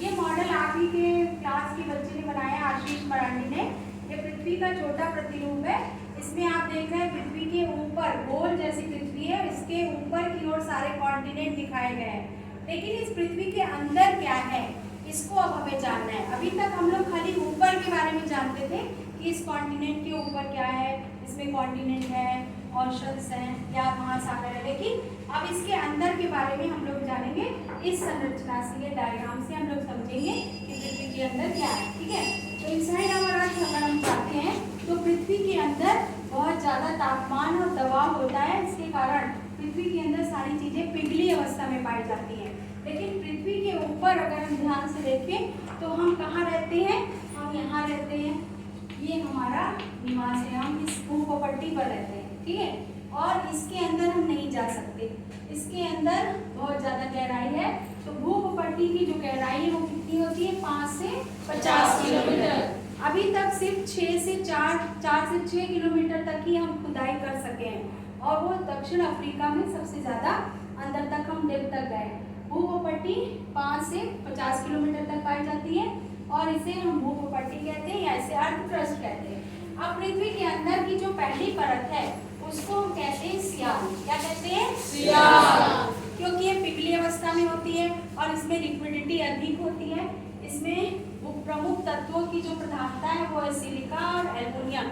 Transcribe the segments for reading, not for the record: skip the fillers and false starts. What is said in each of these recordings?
ये मॉडल आप ही के क्लास के बच्चे ने बनाया, आशीष मरांडी ने। ये पृथ्वी का छोटा प्रतिरूप है। इसमें आप देख रहे हैं पृथ्वी के ऊपर गोल जैसी पृथ्वी है, इसके ऊपर की ओर सारे कॉन्टिनेंट दिखाए गए हैं। लेकिन इस पृथ्वी के अंदर क्या है, इसको अब हमें जानना है। अभी तक हम लोग खाली ऊपर के बारे में जानते थे कि इस कॉन्टिनेंट के ऊपर क्या है, इसमें कॉन्टिनेंट है, ओशंस हैं या महासागर है। लेकिन अब इसके अंदर के बारे में हम लोग जानेंगे। इस संरचना से, ये डायग्राम से हम लोग समझेंगे कि पृथ्वी के अंदर क्या है। ठीक है, तो इनसाइड आवर अर्थ अगर हम चाहते हैं तो पृथ्वी के अंदर बहुत ज़्यादा तापमान और दबाव होता है। इसके कारण पृथ्वी के अंदर सारी चीज़ें पिघली अवस्था में पाई जाती हैं। लेकिन पृथ्वी के ऊपर अगर हम ध्यान से देखें तो हम कहाँ रहते हैं, हम यहाँ रहते हैं। ये हमारा निवास है, हम इस भूप्रपट्टी पर रहते हैं। ठीक है, और इसके अंदर हम नहीं जा सकते, इसके अंदर बहुत ज़्यादा गहराई है। तो भूप्रपट्टी की जो गहराई है वो कितनी होती है, 5 से 50 किलोमीटर। अभी तक सिर्फ 4 से 6 किलोमीटर तक ही हम खुदाई कर सके हैं, और वो दक्षिण अफ्रीका में सबसे ज़्यादा अंदर तक हम डेप्थ तक गए। भूप्रपट्टी 5 से 50 किलोमीटर तक पाई जाती है, और इसे हम भूप्रपट्टी कहते हैं या इसे अर्थ क्रस्ट कहते हैं। अब पृथ्वी के अंदर की जो पहली परत है उसको हम कहते हैं सियाल। क्या कहते हैं, सियाल, क्योंकि ये पिघली अवस्था में होती है और इसमें लिक्विडिटी अधिक होती है। इसमें प्रमुख तत्वों की जो प्रधानता है वो है सिलिका और एल्युमिनियम,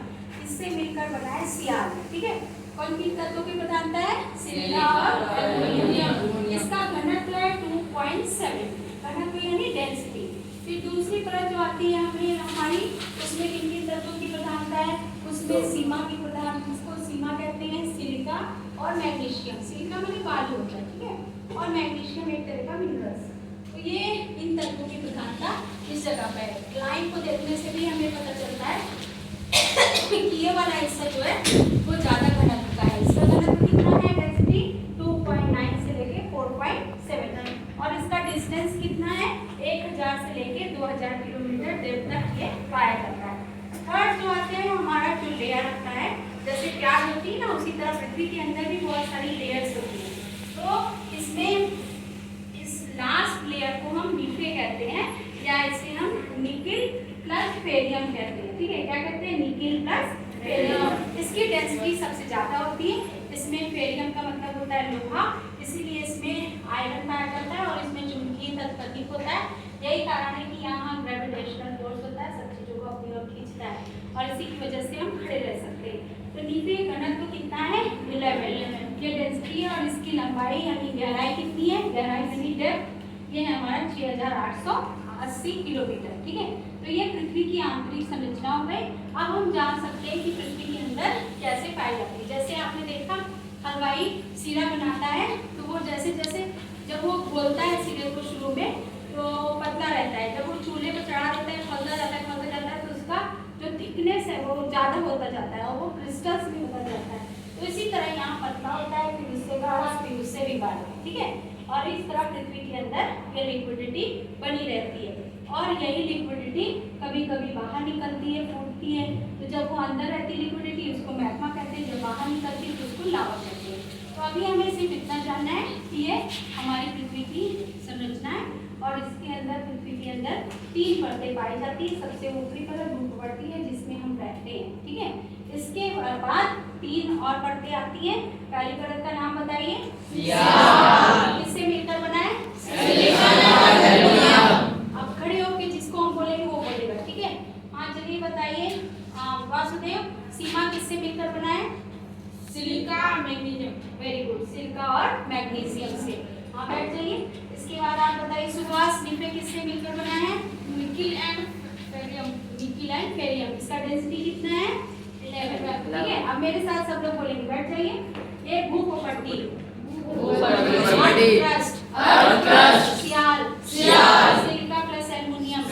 इससे मिलकर बना है सियाल। ठीक है, कौन किन तत्वों की प्रधानता है, सिलिका और एल्युमिनियम। इसका घनत्व है 2.7, घनत्व यानी डेंसिटी। फिर दूसरी परत जो आती है हमें हमारी, उसमें किन किन तत्वों की प्रधानता है, उसमें सीमा की प्रधान, उसको सीमा कहते हैं, सिलिका और मैग्नीशियम। सिलिका माने बालू होता है, ठीक है, और मैग्नीशियम एक तरह का मिनरल्स। तो ये इन तत्वों की प्रधानता इस जगह पे है। लाइन को देखने से भी हमें पता चलता है कि ये वाला हिस्सा जो है वो ज़्यादा घनत्व का है। इसका घनत्व कितना है, डेंसिटी 2.9 से लेके 4.7, और इसका डिस्टेंस कितना है, 1000 से लेके 2000 किलोमीटर डेप्थ तक ये पाया जाता है। थर्ड जो आते हैं हमारा जो लेयर होता है, जैसे प्याज होती है ना, उसी तरह पृथ्वी के अंदर भी बहुत सारी लेयर्स होती हैं। तो इसमें इस लास्ट लेयर को हम नीफे कहते हैं, या इसे हम निकिल प्लस फेरियम कहते हैं। ठीक है, क्या कहते हैं, निकिल प्लस फेरियम। इसकी डेंसिटी सबसे ज़्यादा होती है। इसमें फेरियम का मतलब होता है लोहा, इसीलिए इसमें आयरन पाया जाता है, और इसमें चुंबकीय तत्व अधिक होता है। यही कारण है कि यहाँ ग्रेविटेशनल फोर्स होता है, सब चीज़ों को अपनी ओर खींचता है, और इसी की वजह से हम खड़े रह सकते हैं। तो नीचे घनत्व कितना है, 11, ये डेंसिटी है, और इसकी लंबाई यानी गहराई कितनी है, गहराई यानी डेप्थ, ये है हमारा 6880 किलोमीटर। ठीक है, तो ये पृथ्वी की आंतरिक संरचना हो गई। अब हम जान सकते हैं कि पृथ्वी के अंदर कैसे पाई जाती है। जैसे आपने देखा हलवाई सीरा बनाता है, तो वो जैसे जैसे जब वो बोलता है सीरे को शुरू में तो पतला रहता है, जब वो चूल्हे पर चढ़ा देता है खोलता जाता है, तो उसका जो थिकनेस है वो ज़्यादा होता जाता है, और वो क्रिस्टल्स भी होता जाता है। तो इसी तरह यहाँ पतला होता है, फिर उससे गाढ़ा, फिर उससे भी गाढ़ा। ठीक है, और इस तरह पृथ्वी के अंदर ये लिक्विडिटी बनी रहती है, और यही लिक्विडिटी कभी कभी बाहर निकलती है, फूटती है। तो जब वो अंदर रहती है लिक्विडिटी, उसको मैग्मा कहते हैं, जब बाहर निकलती है तो उसको लावा कहते हैं। तो अभी हमें सिर्फ इतना जानना है कि ये हमारी पृथ्वी की संरचना है, और इसके अंदर पृथ्वी के अंदर 3 परतें पाई जाती है। सबसे ऊपरी परत भूप्रपट्टी है, जिसमें हम बैठते हैं। ठीक है, इसके बाद 3 और परतें आती हैं। पहली परत का नाम बताइए, किससे मिलकर बना है, अब खड़े होकर जिसको हम बोलेंगे वो बोलेगा। ठीक है, हाँ चलिए बताइए, वासुदेव, सीमा किससे मिलकर बना है, silica magnesium. Very good, silica और मैग्नीशियम से। हाँ बैठ जाइए। इसके बाद आप बताइए सुभाष, निफे किससे मिलकर बना है, nickel and ferrium. Nickel and ferrium, इसका डेंसिटी कितना है, 11। ठीक है, अब मेरे साथ सब लोग बोलेंगे, बैठ जाइए। ये भूप्रपट्टी, सियाल, सिलिका प्लस एल्युमिनियम,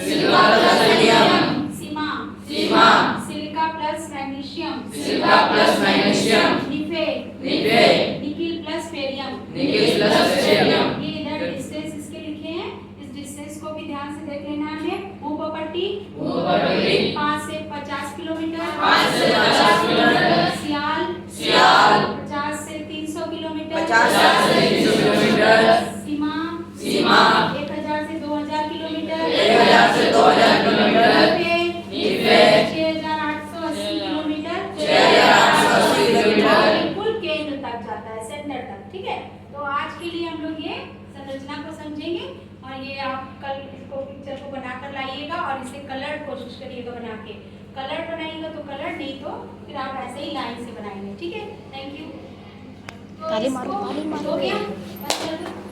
सीमा, silica plus magnesium, निफे, nickel plus Ferium. ये इधर डिस्टेंस इसके लिखे हैं, इस डिस्टेंस को भी ध्यान से देख लेना है। भूप्रपट्टी 5 से 50 किलोमीटर, सियाल 50 से 300 किलोमीटर, सीमा 1000 से 2000 किलोमीटर, ये आप कल इसको पिक्चर को बना कर लाइएगा और इसे कलर कोशिश करिएगा बना के। कलर बनाइएगा तो कलर, नहीं तो फिर आप ऐसे ही लाइन से बनाएंगे। ठीक है, थैंक यू। तो ताली मारो, ताली मारो। हो गया।